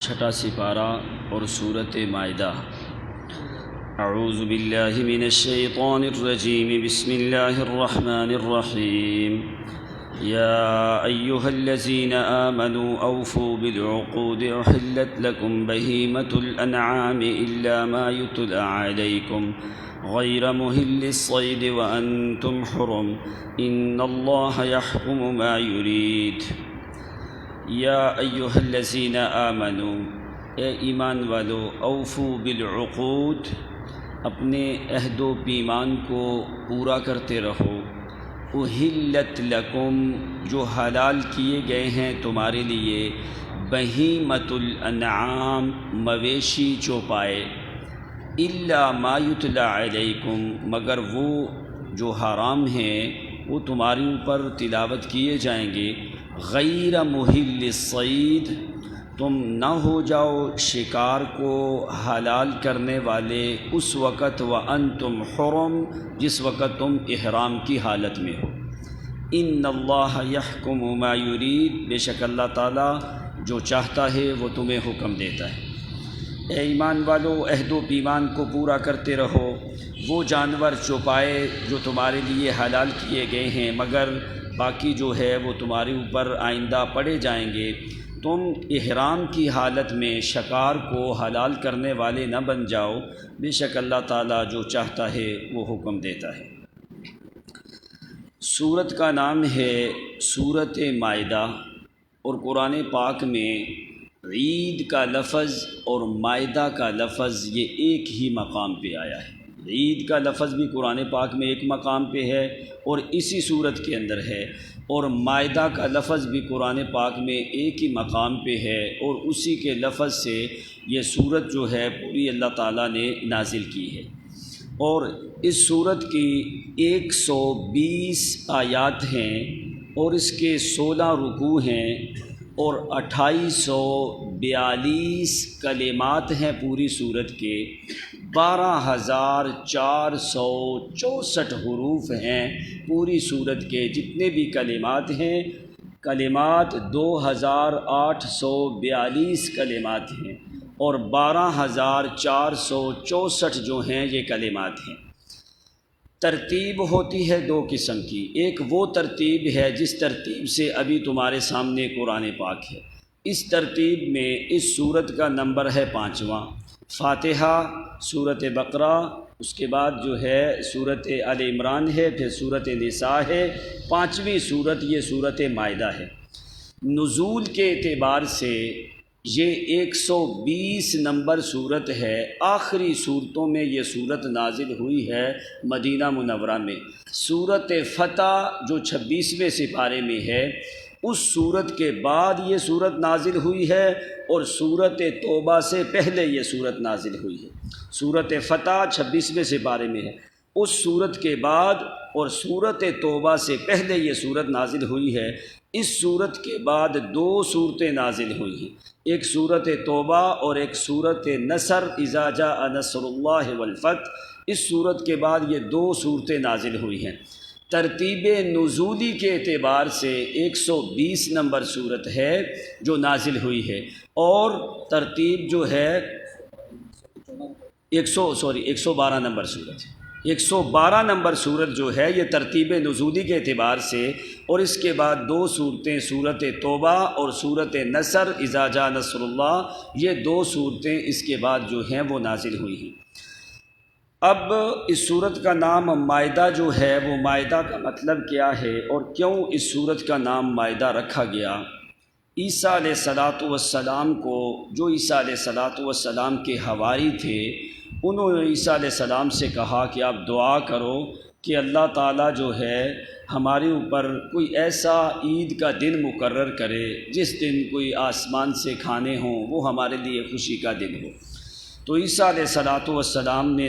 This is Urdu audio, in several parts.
چھٹا سپارہ اور سورۃ مائدہ۔ اعوذ باللہ من الشیطان الرجیم، بسم اللہ الرحمن الرحیم۔ یا ایہا الذین آمنوا اوفوا بالعقود احلت لکم بہیمۃ الانعام الا ما یتلی علیکم غیر محل الصید وانتم حرم ان اللہ یحکم ما یرید۔ یا ایہا الذین آمنوا، اے ایمان والو، اوفو بالعقود، اپنے عہد و پیمان کو پورا کرتے رہو۔ احلت لکم، جو حلال کیے گئے ہیں تمہارے لیے، بہیمۃ الانعام، مویشی چوپائے، الا ما یتلی علیکم، مگر وہ جو حرام ہیں وہ تمہارے اوپر تلاوت کیے جائیں گے۔ غیر محل الصید، تم نہ ہو جاؤ شکار کو حلال کرنے والے اس وقت، وانتم حرم، جس وقت تم احرام کی حالت میں ہو۔ ان اللہ یحکم ما یرید، بے شک اللہ تعالیٰ جو چاہتا ہے وہ تمہیں حکم دیتا ہے۔ اے ایمان والو، عہد و پیمان کو پورا کرتے رہو۔ وہ جانور چوپائے جو تمہارے لیے حلال کیے گئے ہیں، مگر باقی جو ہے وہ تمہارے اوپر آئندہ پڑے جائیں گے۔ تم احرام کی حالت میں شکار کو حلال کرنے والے نہ بن جاؤ، بے شک اللہ تعالیٰ جو چاہتا ہے وہ حکم دیتا ہے۔ سورت کا نام ہے سورۃ مائدہ، اور قرآن پاک میں عید کا لفظ اور مائدہ کا لفظ یہ ایک ہی مقام پہ آیا ہے۔ عید کا لفظ بھی قرآن پاک میں ایک مقام پہ ہے اور اسی صورت کے اندر ہے، اور مائدہ کا لفظ بھی قرآن پاک میں ایک ہی مقام پہ ہے، اور اسی کے لفظ سے یہ صورت جو ہے پوری اللہ تعالیٰ نے نازل کی ہے۔ اور اس صورت کی 120 آیات ہیں، اور اس کے 16 رکوع ہیں، اور 2842 کلمات ہیں پوری صورت کے، 12464 حروف ہیں پوری صورت کے۔ جتنے بھی کلمات ہیں، کلمات 2842 کلمات ہیں، اور 12464 جو ہیں یہ کلمات ہیں۔ ترتیب ہوتی ہے دو قسم کی، ایک وہ ترتیب ہے جس ترتیب سے ابھی تمہارے سامنے قرآن پاک ہے۔ اس ترتیب میں اس صورت کا نمبر ہے 5واں، فاتحہ، سورۃ بقرہ، اس کے بعد جو ہے سورۃ آل عمران ہے، پھر سورۃ نساء ہے، 5ویں سورت یہ سورۃ مائدہ ہے۔ نزول کے اعتبار سے یہ 120 نمبر صورت ہے۔ آخری صورتوں میں یہ صورت نازل ہوئی ہے مدینہ منورہ میں۔ سورۃ فتح جو 26ویں سپارے میں ہے، اس صورت کے بعد یہ صورت نازل ہوئی ہے، اور سورۃ توبہ سے پہلے یہ صورت نازل ہوئی ہے۔ سورۃ فتح 26ویں سپارے میں ہے، اس صورت کے بعد اور سورۃ توبہ سے پہلے یہ صورت نازل ہوئی ہے۔ اس صورت کے بعد 2 صورتیں نازل ہوئی ہیں، ایک سورۃ توبہ اور ایک سورۃ نصر، اذا جاء نصر اللہ والفتح۔ اس صورت کے بعد یہ 2 صورتیں نازل ہوئی ہیں۔ ترتیب نزولی کے اعتبار سے 120 نمبر صورت ہے جو نازل ہوئی ہے، اور ترتیب جو ہے 112 نمبر صورت ہے۔ 112 نمبر صورت جو ہے یہ ترتیب نزولی کے اعتبار سے، اور اس کے بعد 2 صورتیں، سورۃ توبہ اور سورۃ نصر، اذا جاء نصر اللہ، یہ 2 صورتیں اس کے بعد جو ہیں وہ نازل ہوئی ہیں۔ اب اس صورت کا نام مائدہ جو ہے، وہ مائدہ کا مطلب کیا ہے اور کیوں اس صورت کا نام مائدہ رکھا گیا؟ عیسیٰ علیہ السلام کو، جو عیسیٰ علیہ السلام کے حواری تھے، انہوں نے عیسیٰ علیہ السلام سے کہا کہ آپ دعا کرو کہ اللہ تعالیٰ جو ہے ہمارے اوپر کوئی ایسا عید کا دن مقرر کرے جس دن کوئی آسمان سے کھانے ہوں، وہ ہمارے لیے خوشی کا دن ہو۔ تو عیسیٰ علیہ السلام نے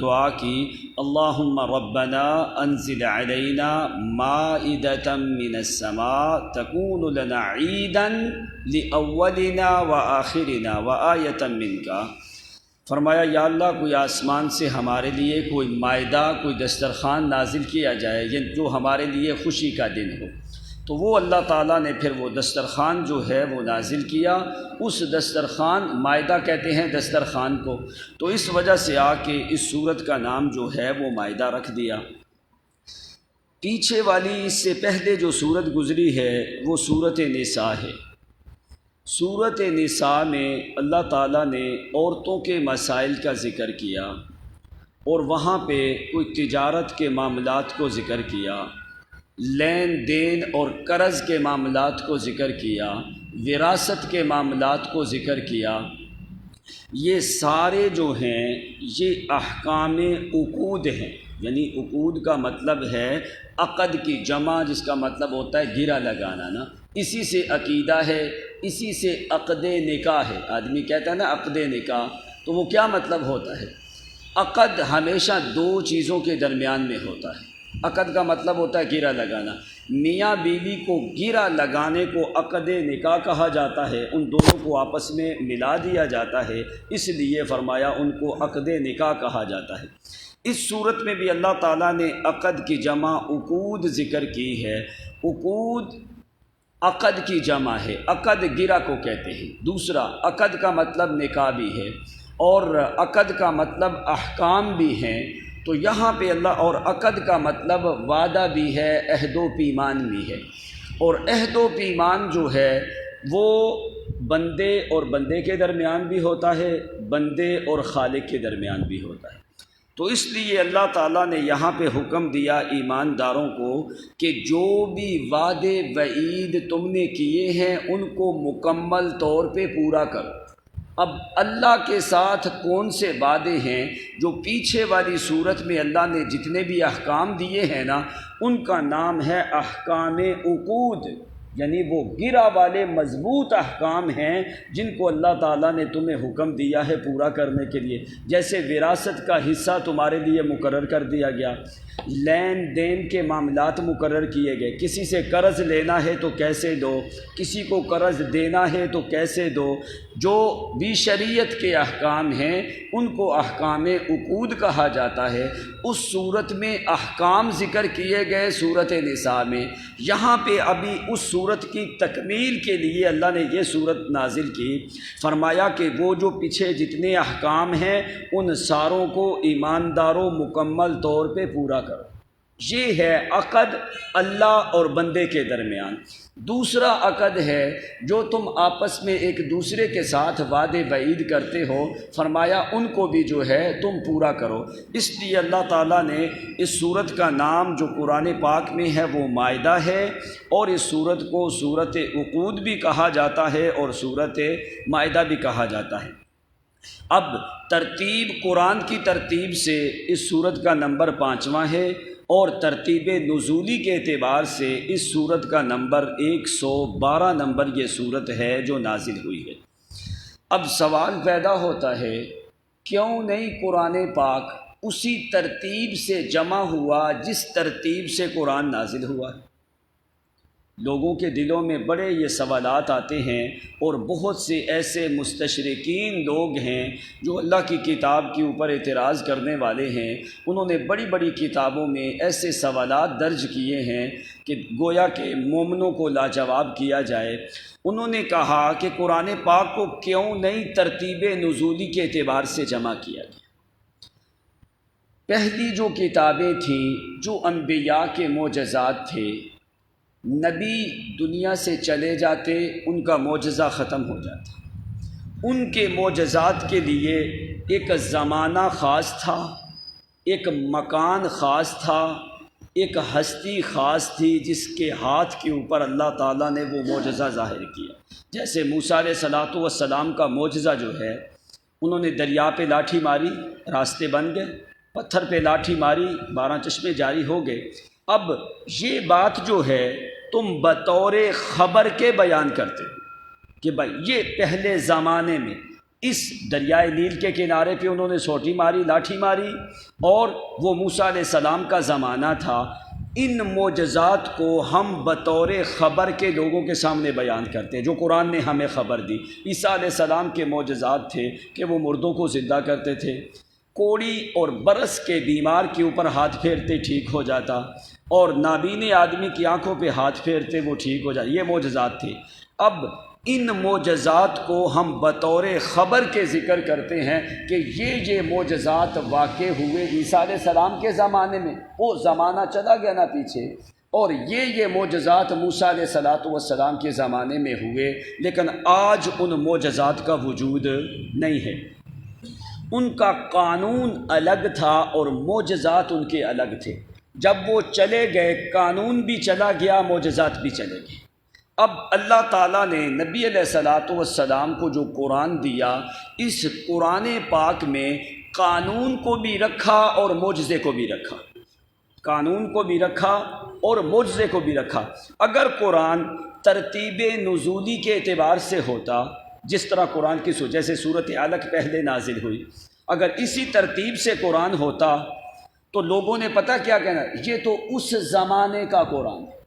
دعا کی، اللہم ربنا انزل علینا مائدۃ من السماء تکون لنا عیدا لاولنا وآخرنا وآیۃ منک۔ فرمایا یا اللہ کوئی آسمان سے ہمارے لیے کوئی مائدہ، کوئی دسترخوان نازل کیا جائے جو ہمارے لیے خوشی کا دن ہو۔ تو وہ اللہ تعالیٰ نے پھر وہ دسترخوان جو ہے وہ نازل کیا۔ اس دسترخوان، مائدہ کہتے ہیں دسترخوان کو، تو اس وجہ سے آ کے اس سورت کا نام جو ہے وہ مائدہ رکھ دیا۔ پیچھے والی اس سے پہلے جو سورت گزری ہے وہ سورت نساء ہے۔ سورت نساء میں اللہ تعالیٰ نے عورتوں کے مسائل کا ذکر کیا اور وہاں پہ کوئی تجارت کے معاملات کو ذکر کیا، لین دین اور قرض کے معاملات کو ذکر کیا، وراثت کے معاملات کو ذکر کیا۔ یہ سارے جو ہیں یہ احکام عقود ہیں، یعنی عقود کا مطلب ہے عقد کی جمع، جس کا مطلب ہوتا ہے گرہ لگانا نا۔ اسی سے عقیدہ ہے، اسی سے عقد نکاح ہے۔ آدمی کہتا ہے نا عقد نکاح، تو وہ کیا مطلب ہوتا ہے؟ عقد ہمیشہ دو چیزوں کے درمیان میں ہوتا ہے۔ عقد کا مطلب ہوتا ہے گرہ لگانا۔ میاں بیوی کو گرہ لگانے کو عقد نکاح کہا جاتا ہے، ان دونوں کو آپس میں ملا دیا جاتا ہے، اس لیے فرمایا ان کو عقد نکاح کہا جاتا ہے۔ اس صورت میں بھی اللہ تعالیٰ نے عقد کی جمع عقود ذکر کی ہے۔ عقود عقد کی جمع ہے، عقد گرہ کو کہتے ہیں۔ دوسرا، عقد کا مطلب نکاح بھی ہے اور عقد کا مطلب احکام بھی ہیں۔ تو یہاں پہ اللہ، اور عقد کا مطلب وعدہ بھی ہے، عہد و پیمان بھی ہے، اور عہد و پیمان جو ہے وہ بندے اور بندے کے درمیان بھی ہوتا ہے، بندے اور خالق کے درمیان بھی ہوتا ہے۔ تو اس لیے اللہ تعالیٰ نے یہاں پہ حکم دیا ایمانداروں کو کہ جو بھی وعدے وعید تم نے کیے ہیں ان کو مکمل طور پہ پورا کرو۔ اب اللہ کے ساتھ کون سے وعدے ہیں؟ جو پیچھے والی صورت میں اللہ نے جتنے بھی احکام دیے ہیں نا، ان کا نام ہے احکام عقود، یعنی وہ گرہ والے مضبوط احکام ہیں جن کو اللہ تعالیٰ نے تمہیں حکم دیا ہے پورا کرنے کے لیے۔ جیسے وراثت کا حصہ تمہارے لیے مقرر کر دیا گیا، لین دین کے معاملات مقرر کیے گئے، کسی سے قرض لینا ہے تو کیسے دو، کسی کو قرض دینا ہے تو کیسے دو۔ جو بھی شریعت کے احکام ہیں ان کو احکام عقود کہا جاتا ہے۔ اس صورت میں احکام ذکر کیے گئے سورت نساء میں۔ یہاں پہ ابھی اس صورت کی تکمیل کے لیے اللہ نے یہ صورت نازل کی، فرمایا کہ وہ جو پیچھے جتنے احکام ہیں ان ساروں کو ایمانداروں مکمل طور پہ پورا کرو۔ یہ ہے عقد اللہ اور بندے کے درمیان۔ دوسرا عقد ہے جو تم آپس میں ایک دوسرے کے ساتھ وعدے وعید کرتے ہو، فرمایا ان کو بھی جو ہے تم پورا کرو۔ اس لیے اللہ تعالیٰ نے اس سورت کا نام جو قرآن پاک میں ہے وہ مائدہ ہے، اور اس سورت کو سورت عقود بھی کہا جاتا ہے اور سورت مائدہ بھی کہا جاتا ہے۔ اب ترتیب، قرآن کی ترتیب سے اس سورت کا نمبر 5واں ہے، اور ترتیب نزولی کے اعتبار سے اس سورت کا نمبر 112 نمبر یہ سورت ہے جو نازل ہوئی ہے۔ اب سوال پیدا ہوتا ہے کیوں نہیں قرآن پاک اسی ترتیب سے جمع ہوا جس ترتیب سے قرآن نازل ہوا ہے؟ لوگوں کے دلوں میں بڑے یہ سوالات آتے ہیں، اور بہت سے ایسے مستشرقین لوگ ہیں جو اللہ کی کتاب کے اوپر اعتراض کرنے والے ہیں۔ انہوں نے بڑی بڑی کتابوں میں ایسے سوالات درج کیے ہیں کہ گویا کہ مومنوں کو لاجواب کیا جائے۔ انہوں نے کہا کہ قرآن پاک کو کیوں نہیں ترتیب نزولی کے اعتبار سے جمع کیا گیا؟ پہلی جو کتابیں تھیں جو انبیاء کے معجزات تھے، نبی دنیا سے چلے جاتے ان کا معجزہ ختم ہو جاتا، ان کے معجزات کے لیے ایک زمانہ خاص تھا، ایک مکان خاص تھا، ایک ہستی خاص تھی جس کے ہاتھ کے اوپر اللہ تعالیٰ نے وہ معجزہ ظاہر کیا۔ جیسے موسیٰ علیہ السلام کا معجزہ جو ہے، انہوں نے دریا پہ لاٹھی ماری، راستے بن گئے، پتھر پہ لاٹھی ماری، 12 چشمے جاری ہو گئے۔ اب یہ بات جو ہے تم بطور خبر کے بیان کرتے ہو کہ بھائی یہ پہلے زمانے میں اس دریائے نیل کے کنارے پہ انہوں نے سوٹی ماری، لاٹھی ماری، اور وہ موسیٰ علیہ السلام کا زمانہ تھا۔ ان معجزات کو ہم بطور خبر کے لوگوں کے سامنے بیان کرتے ہیں، جو قرآن نے ہمیں خبر دی۔ عیسیٰ علیہ السلام کے معجزات تھے کہ وہ مردوں کو زندہ کرتے تھے، کوڑی اور برس کے بیمار کے اوپر ہاتھ پھیرتے ٹھیک ہو جاتا، اور نابین آدمی کی آنکھوں پہ ہاتھ پھیرتے وہ ٹھیک ہو جائے، یہ معجزات تھے۔ اب ان معجزات کو ہم بطور خبر کے ذکر کرتے ہیں کہ یہ معجزات واقع ہوئے عیسیٰ علیہ السلام کے زمانے میں، وہ زمانہ چلا گیا نا پیچھے، اور یہ معجزات موسیٰ علیہ السلام کے زمانے میں ہوئے، لیکن آج ان معجزات کا وجود نہیں ہے۔ ان کا قانون الگ تھا اور معجزات ان کے الگ تھے۔ جب وہ چلے گئے، قانون بھی چلا گیا، معجزات بھی چلے گئے۔ اب اللہ تعالیٰ نے نبی علیہ السلام کو جو قرآن دیا، اس قرآن پاک میں قانون کو بھی رکھا اور معجزے کو بھی رکھا، قانون کو بھی رکھا اور معجزے کو بھی رکھا۔ اگر قرآن ترتیب نزولی کے اعتبار سے ہوتا، جس طرح قرآن کی جیسے سورۃ علق پہلے نازل ہوئی، اگر اسی ترتیب سے قرآن ہوتا تو لوگوں نے پتہ کیا کہنا، یہ تو اس زمانے کا قرآن ہے،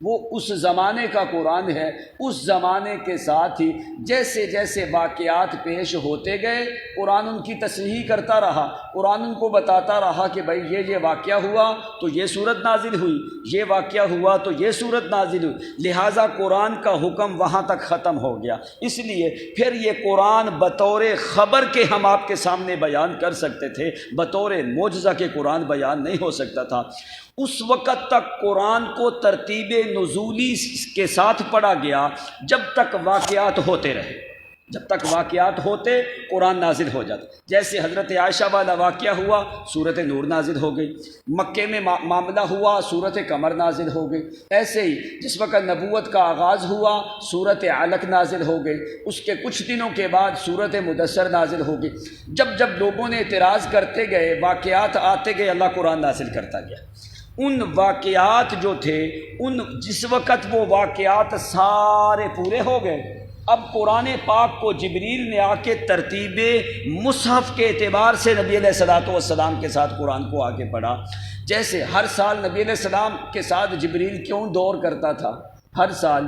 وہ اس زمانے کا قرآن ہے۔ اس زمانے کے ساتھ ہی جیسے جیسے واقعات پیش ہوتے گئے، قرآن ان کی تصحیح کرتا رہا، قرآن ان کو بتاتا رہا کہ بھائی یہ واقعہ ہوا تو یہ صورت نازل ہوئی، یہ واقعہ ہوا تو یہ صورت نازل ہوئی، لہٰذا قرآن کا حکم وہاں تک ختم ہو گیا۔ اس لیے پھر یہ قرآن بطور خبر کے ہم آپ کے سامنے بیان کر سکتے تھے، بطور معجزہ کے قرآن بیان نہیں ہو سکتا تھا۔ اس وقت تک قرآن کو ترتیب نزولی کے ساتھ پڑھا گیا جب تک واقعات ہوتے رہے، جب تک واقعات ہوتے قرآن نازل ہو جاتا۔ جیسے حضرت عائشہ والا واقعہ ہوا، سورۃ نور نازل ہو گئی، مکے میں معاملہ ہوا، سورۃ قمر نازل ہو گئی، ایسے ہی جس وقت نبوت کا آغاز ہوا، سورۃ علق نازل ہو گئی، اس کے کچھ دنوں کے بعد سورۃ مدثر نازل ہو گئی۔ جب جب لوگوں نے اعتراض کرتے گئے، واقعات آتے گئے، اللہ قرآن نازل کرتا گیا۔ ان واقعات جو تھے، جس وقت وہ واقعات سارے پورے ہو گئے، اب قرآن پاک کو جبریل نے آ کے ترتیب مصحف کے اعتبار سے نبی علیہ السلام کے ساتھ قرآن کو آگے پڑھا۔ جیسے ہر سال نبی علیہ السلام کے ساتھ جبریل کیوں دور کرتا تھا؟ ہر سال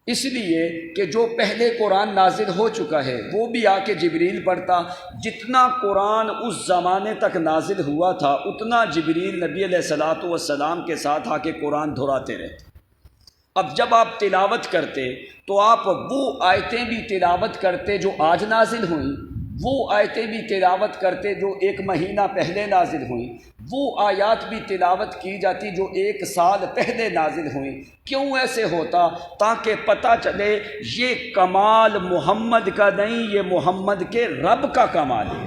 اس لیے کہ جو پہلے قرآن نازل ہو چکا ہے وہ بھی آ کے جبریل پڑھتا۔ جتنا قرآن اس زمانے تک نازل ہوا تھا، اتنا جبریل نبی علیہ السلام کے ساتھ آ کے قرآن دہراتے رہتے۔ اب جب آپ تلاوت کرتے تو آپ وہ آیتیں بھی تلاوت کرتے جو آج نازل ہوئیں، وہ آیتیں بھی تلاوت کرتے جو ایک مہینہ پہلے نازل ہوئیں، وہ آیات بھی تلاوت کی جاتی جو ایک سال پہلے نازل ہوئیں۔ کیوں ایسے ہوتا؟ تاکہ پتہ چلے یہ کمال محمد کا نہیں، یہ محمد کے رب کا کمال ہے۔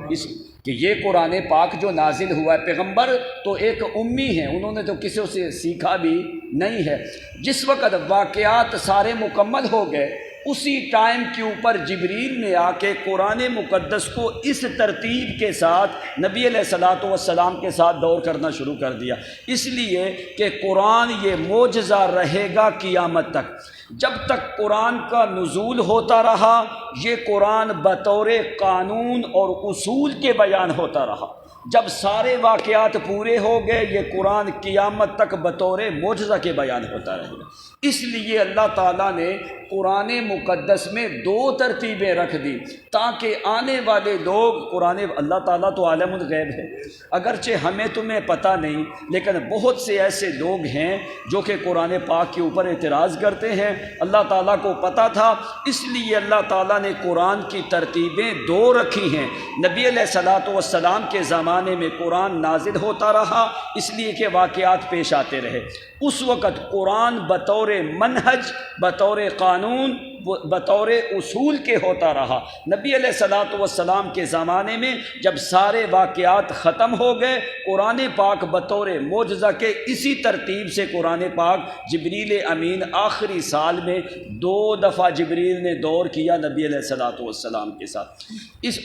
اس کہ یہ قرآن پاک جو نازل ہوا ہے، پیغمبر تو ایک امی ہیں، انہوں نے تو کسی سے سیکھا بھی نہیں ہے۔ جس وقت واقعات سارے مکمل ہو گئے، اسی ٹائم کے اوپر جبریل نے آ کے قرآن مقدس کو اس ترتیب کے ساتھ نبی علیہ السلام کے ساتھ دور کرنا شروع کر دیا، اس لیے کہ قرآن یہ معجزہ رہے گا قیامت تک۔ جب تک قرآن کا نزول ہوتا رہا، یہ قرآن بطور قانون اور اصول کے بیان ہوتا رہا۔ جب سارے واقعات پورے ہو گئے، یہ قرآن قیامت تک بطور معجزہ کے بیان ہوتا رہے گا۔ اس لیے اللہ تعالیٰ نے قرآن مقدس میں دو ترتیبیں رکھ دی تاکہ آنے والے لوگ اللہ تعالیٰ تو عالم الغیب ہے، اگرچہ ہمیں تمہیں پتہ نہیں، لیکن بہت سے ایسے لوگ ہیں جو کہ قرآن پاک کے اوپر اعتراض کرتے ہیں۔ اللہ تعالیٰ کو پتہ تھا، اس لیے اللہ تعالیٰ نے قرآن کی ترتیبیں دو رکھی ہیں۔ نبی علیہ السلام کے زمانے میں قرآن نازل ہوتا رہا، اس لیے کہ واقعات پیش آتے رہے۔ اس وقت قرآن بطور منہج، بطور قانون، بطور اصول کے ہوتا رہا۔ نبی علیہ السلام کے زمانے میں جب سارے واقعات ختم ہو گئے، قرآن پاک بطور معجزہ کے اسی ترتیب سے قرآن پاک جبریل امین آخری سال میں 2 دفعہ جبریل نے دور کیا نبی علیہ السلام کے ساتھ،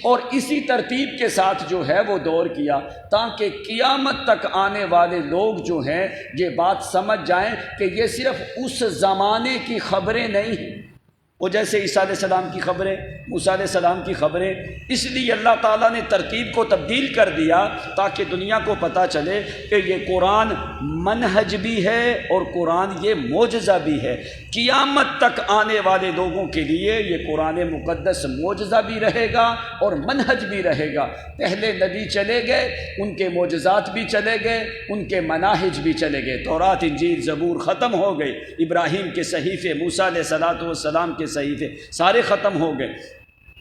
اور اسی ترتیب کے ساتھ جو ہے وہ دور کیا تاکہ قیامت تک آنے والے لوگ جو ہیں یہ بات سمجھ جائیں کہ یہ صرف اس زمانے کی خبریں نہیں ہیں، وہ جیسے عیسیٰ علیہ السلام کی خبریں، موسیٰ علیہ السلام کی خبریں، اس لیے اللہ تعالیٰ نے ترتیب کو تبدیل کر دیا تاکہ دنیا کو پتہ چلے کہ یہ قرآن منہج بھی ہے اور قرآن یہ معجزہ بھی ہے۔ قیامت تک آنے والے لوگوں کے لیے یہ قرآن مقدس معجزہ بھی رہے گا اور منہج بھی رہے گا۔ پہلے نبی چلے گئے، ان کے معجزات بھی چلے گئے، ان کے مناہج بھی چلے گئے، تورات انجیل زبور ختم ہو گئے، ابراہیم کے صحیفے، موسیٰ علیہ السلام کے صحیفے سارے ختم ہو گئے۔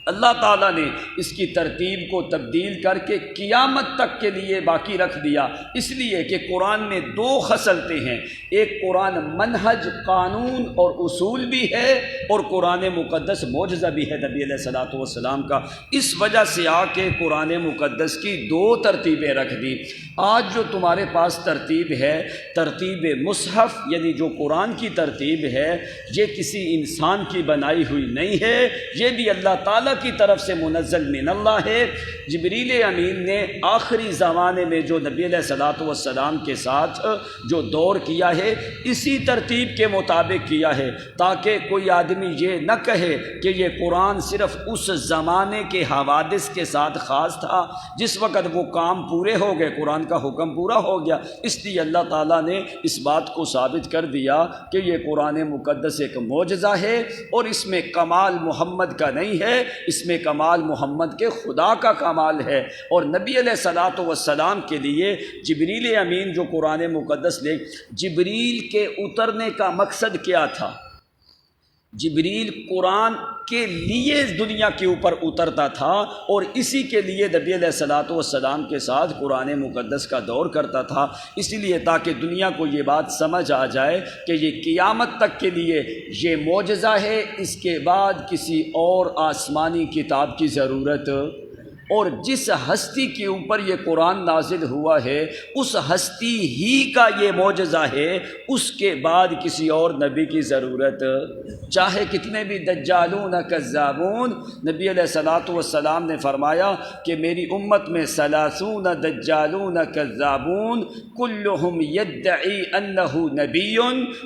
اللہ تعالیٰ نے اس کی ترتیب کو تبدیل کر کے قیامت تک کے لیے باقی رکھ دیا، اس لیے کہ قرآن میں دو خصلتیں ہیں، ایک قرآن منہج، قانون اور اصول بھی ہے، اور قرآن مقدس معجزہ بھی ہے نبی علیہ السلام کا۔ اس وجہ سے آ کے قرآن مقدس کی دو ترتیبیں رکھ دی۔ آج جو تمہارے پاس ترتیب ہے، ترتیب مصحف یعنی جو قرآن کی ترتیب ہے، یہ کسی انسان کی بنائی ہوئی نہیں ہے، یہ بھی اللہ تعالیٰ کی طرف سے منزل من اللہ ہے۔ جبریل امین نے آخری زمانے میں جو نبی علیہ السلام کے ساتھ جو دور کیا ہے، اسی ترتیب کے مطابق کیا ہے، تاکہ کوئی آدمی یہ نہ کہے کہ یہ قرآن صرف اس زمانے کے حوادث کے ساتھ خاص تھا، جس وقت وہ کام پورے ہو گئے، قرآن کا حکم پورا ہو گیا۔ اس لیے اللہ تعالیٰ نے اس بات کو ثابت کر دیا کہ یہ قرآن مقدس ایک معجزہ ہے، اور اس میں کمال محمد کا نہیں ہے، اس میں کمال محمد کے خدا کا کمال ہے۔ اور نبی علیہ السلام کے لیے جبریل امین جو قرآن مقدس لے، جبریل کے اترنے کا مقصد کیا تھا؟ جبریل قرآن کے لیے دنیا کے اوپر اترتا تھا، اور اسی کے لیے نبی علیہ السلام کے ساتھ قرآن مقدس کا دور کرتا تھا، اسی لیے تاکہ دنیا کو یہ بات سمجھ آ جائے کہ یہ قیامت تک کے لیے یہ معجزہ ہے، اس کے بعد کسی اور آسمانی کتاب کی ضرورت، اور جس ہستی کے اوپر یہ قرآن نازل ہوا ہے اس ہستی ہی کا یہ معجزہ ہے، اس کے بعد کسی اور نبی کی ضرورت، چاہے کتنے بھی دجالون کذابون۔ نبی علیہ السلام نے فرمایا کہ میری امت میں 30 دجالون کذابون کلہم یدعی انہ نبی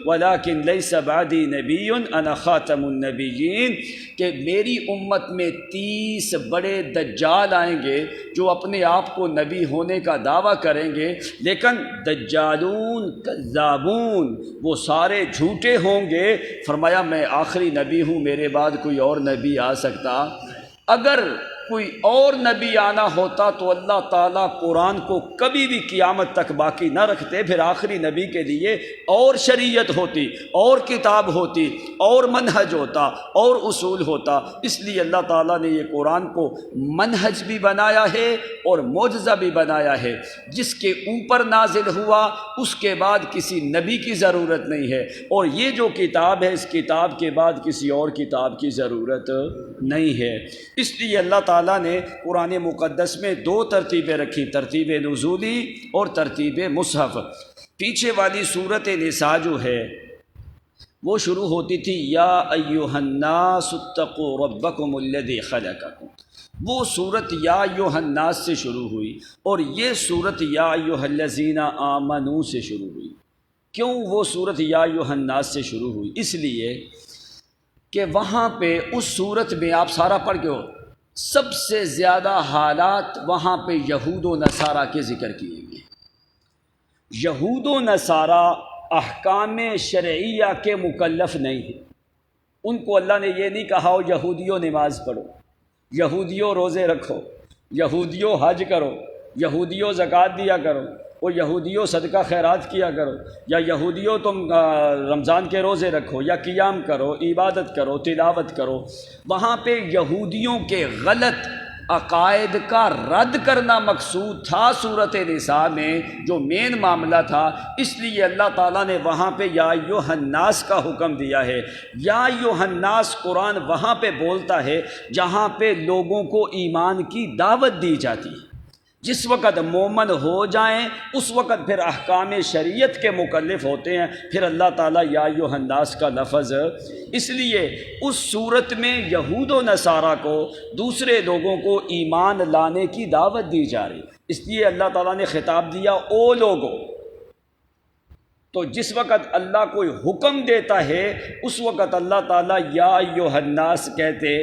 ولکن لیس بعدی نبی انا خاتم النبیین، کہ میری امت میں 30 بڑے دجال آئیں گے جو اپنے آپ کو نبی ہونے کا دعویٰ کریں گے، لیکن دجالون کذابون وہ سارے جھوٹے ہوں گے۔ فرمایا میں آخری نبی ہوں، میرے بعد کوئی اور نبی آ سکتا؟ اگر کوئی اور نبی آنا ہوتا تو اللہ تعالیٰ قرآن کو کبھی بھی قیامت تک باقی نہ رکھتے، پھر آخری نبی کے لیے اور شریعت ہوتی، اور کتاب ہوتی، اور منہج ہوتا، اور اصول ہوتا۔ اس لیے اللہ تعالیٰ نے یہ قرآن کو منہج بھی بنایا ہے اور معجزہ بھی بنایا ہے۔ جس کے اوپر نازل ہوا اس کے بعد کسی نبی کی ضرورت نہیں ہے، اور یہ جو کتاب ہے اس کتاب کے بعد کسی اور کتاب کی ضرورت نہیں ہے۔ اس لیے اللہ تعالیٰ نے قرآن مقدس میں دو ترتیبیں رکھی، ترتیب نزولی اور ترتیب مصحف۔ پیچھے والی صورت نساء جو ہے وہ شروع ہوتی تھی یا ایھا الناس اتقوا ربکم الذی خلقکم، وہ صورت یا ایھا الناس سے شروع ہوئی، اور یہ صورت یا ایھا الذین آمنوا سے شروع ہوئی۔ کیوں وہ صورت یا ایھا الناس سے شروع ہوئی؟ اس لیے کہ وہاں پہ اس صورت میں آپ سارا پڑھ کے ہو، سب سے زیادہ حالات وہاں پہ یہود و نصارہ کے ذکر کیے گئے۔ یہود و نصارہ احکام شرعیہ کے مکلف نہیں ہیں، ان کو اللہ نے یہ نہیں کہا یہودیوں نماز پڑھو، یہودیوں روزے رکھو، یہودیوں حج کرو، یہودیوں زکوٰۃ دیا کرو، اور یہودیوں صدقہ خیرات کیا کرو، یا یہودیوں تم رمضان کے روزے رکھو، یا قیام کرو، عبادت کرو، تلاوت کرو۔ وہاں پہ یہودیوں کے غلط عقائد کا رد کرنا مقصود تھا صورت نساء میں، جو مین معاملہ تھا۔ اس لیے اللہ تعالیٰ نے وہاں پہ یا ایھا الناس کا حکم دیا ہے۔ یا ایھا الناس قرآن وہاں پہ بولتا ہے جہاں پہ لوگوں کو ایمان کی دعوت دی جاتی ہے۔ جس وقت مومن ہو جائیں اس وقت پھر احکام شریعت کے مکلف ہوتے ہیں، پھر اللہ تعالیٰ یا ایھا الناس کا لفظ۔ اس لیے اس صورت میں یہود و نصارہ کو، دوسرے لوگوں کو ایمان لانے کی دعوت دی جا رہی، اس لیے اللہ تعالیٰ نے خطاب دیا او لوگو، تو جس وقت اللہ کوئی حکم دیتا ہے اس وقت اللہ تعالیٰ یا ایھا الناس کہتے،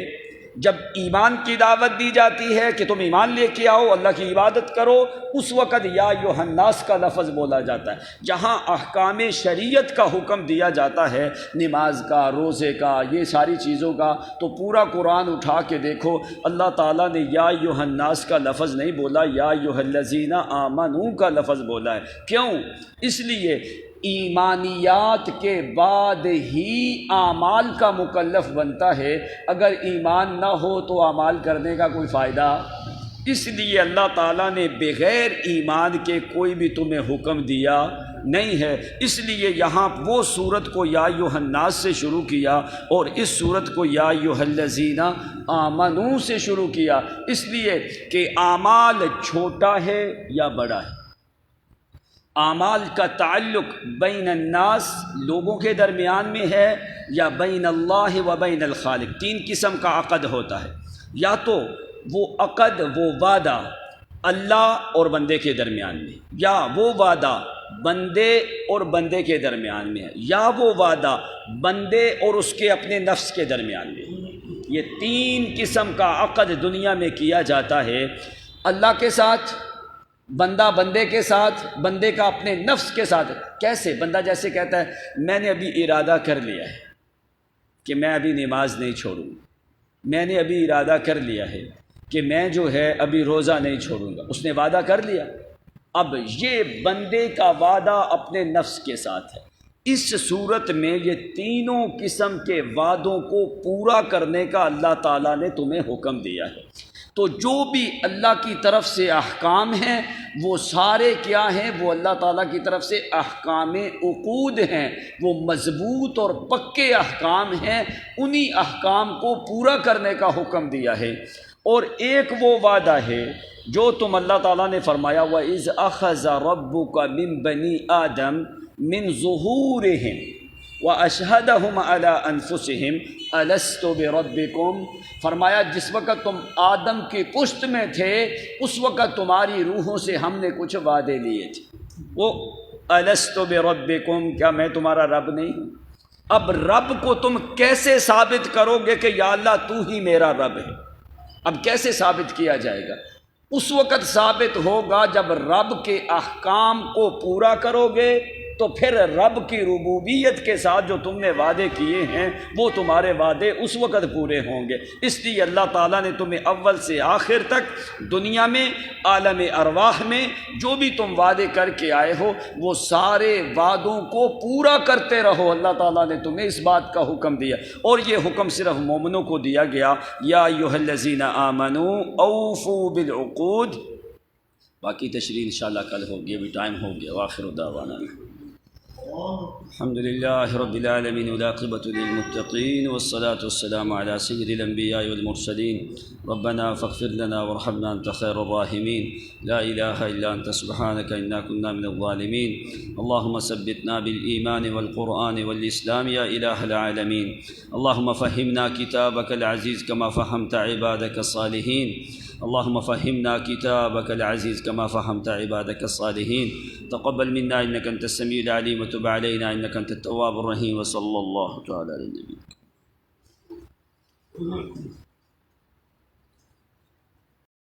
جب ایمان کی دعوت دی جاتی ہے کہ تم ایمان لے کے آؤ، اللہ کی عبادت کرو، اس وقت یا ایھا الناس کا لفظ بولا جاتا ہے۔ جہاں احکام شریعت کا حکم دیا جاتا ہے، نماز کا، روزے کا، یہ ساری چیزوں کا، تو پورا قرآن اٹھا کے دیکھو، اللہ تعالیٰ نے یا ایھا الناس کا لفظ نہیں بولا، یا ایھا الذین آمنوا کا لفظ بولا ہے۔ کیوں؟ اس لیے ایمانیات کے بعد ہی اعمال کا مکلف بنتا ہے۔ اگر ایمان نہ ہو تو اعمال کرنے کا کوئی فائدہ، اس لیے اللہ تعالیٰ نے بغیر ایمان کے کوئی بھی تمہیں حکم دیا نہیں ہے۔ اس لیے یہاں وہ صورت کو یا ایھا الناس سے شروع کیا اور اس صورت کو یا ایھا الذین آمنوا سے شروع کیا، اس لیے کہ اعمال چھوٹا ہے یا بڑا ہے۔ اعمال کا تعلق بین الناس، لوگوں کے درمیان میں ہے، یا بین اللہ و بین الخالق۔ تین قسم کا عقد ہوتا ہے، یا تو وہ عقد، وہ وعدہ اللہ اور بندے کے درمیان میں، یا وہ وعدہ بندے اور بندے کے درمیان میں ہے، یا وہ وعدہ بندے اور اس کے اپنے نفس کے درمیان میں۔ یہ تین قسم کا عقد دنیا میں کیا جاتا ہے، اللہ کے ساتھ، بندہ بندے کے ساتھ، بندے کا اپنے نفس کے ساتھ۔ کیسے؟ بندہ جیسے کہتا ہے میں نے ابھی ارادہ کر لیا ہے کہ میں ابھی نماز نہیں چھوڑوں گا، میں نے ابھی ارادہ کر لیا ہے کہ میں جو ہے ابھی روزہ نہیں چھوڑوں گا، اس نے وعدہ کر لیا۔ اب یہ بندے کا وعدہ اپنے نفس کے ساتھ ہے۔ اس صورت میں یہ تینوں قسم کے وعدوں کو پورا کرنے کا اللہ تعالیٰ نے تمہیں حکم دیا ہے۔ تو جو بھی اللہ کی طرف سے احکام ہیں وہ سارے کیا ہیں؟ وہ اللہ تعالیٰ کی طرف سے احکام عقود ہیں، وہ مضبوط اور پکے احکام ہیں، انہی احکام کو پورا کرنے کا حکم دیا ہے۔ اور ایک وہ وعدہ ہے جو تم اللہ تعالیٰ نے فرمایا وَإِذْ أَخَذَ رَبُّكَ مِن بَنِي آدَمَ مِن ظُهُورِهِمْ وَأَشْهَدَهُمْ عَلَىٰ أَنفُسِهِمْ أَلَسْتُ بِرَبِّكُمْ، فرمایا جس وقت تم آدم کی پشت میں تھے اس وقت تمہاری روحوں سے ہم نے کچھ وعدے لیے تھے۔ وہ أَلَسْتُ بِرَبِّكُمْ، کیا میں تمہارا رب نہیں ہوں؟ اب رب کو تم کیسے ثابت کرو گے کہ یا اللہ تو ہی میرا رب ہے؟ اب کیسے ثابت کیا جائے گا؟ اس وقت ثابت ہوگا جب رب کے احکام کو پورا کرو گے، تو پھر رب کی ربوبیت کے ساتھ جو تم نے وعدے کیے ہیں وہ تمہارے وعدے اس وقت پورے ہوں گے۔ اس لیے اللہ تعالیٰ نے تمہیں اول سے آخر تک دنیا میں، عالم ارواح میں جو بھی تم وعدے کر کے آئے ہو وہ سارے وعدوں کو پورا کرتے رہو۔ اللہ تعالیٰ نے تمہیں اس بات کا حکم دیا، اور یہ حکم صرف مومنوں کو دیا گیا، یا ایھا الذین آمنوا اوفوا بالعقود۔ باقی تشریح انشاءاللہ کل ہوگی، ابھی ٹائم ہو گیا۔ وآخر دعوانا الحمد للہ رب العالمین والعاقبۃ للمتقین والصلاة والسلام علی سید الانبیاء والمرسلین ربنا فاغفر لنا وارحمنا انت خیر الراحمین لا الہ الا انت سبحانک انا كنا من الظالمین اللہم ثبتنا بالایمان والقرآن والاسلام یا الہ العالمین اللہم فہمنا کتابک العزیز کما فہمت عبادک الصالحین اللهم فهمنا كتابك العزيز كما فهمت عبادك الصالحين تقبل منا إنك أنت السميع العليم وتب علينا إنك أنت التواب الرحيم وصلى الله تعالى على النبي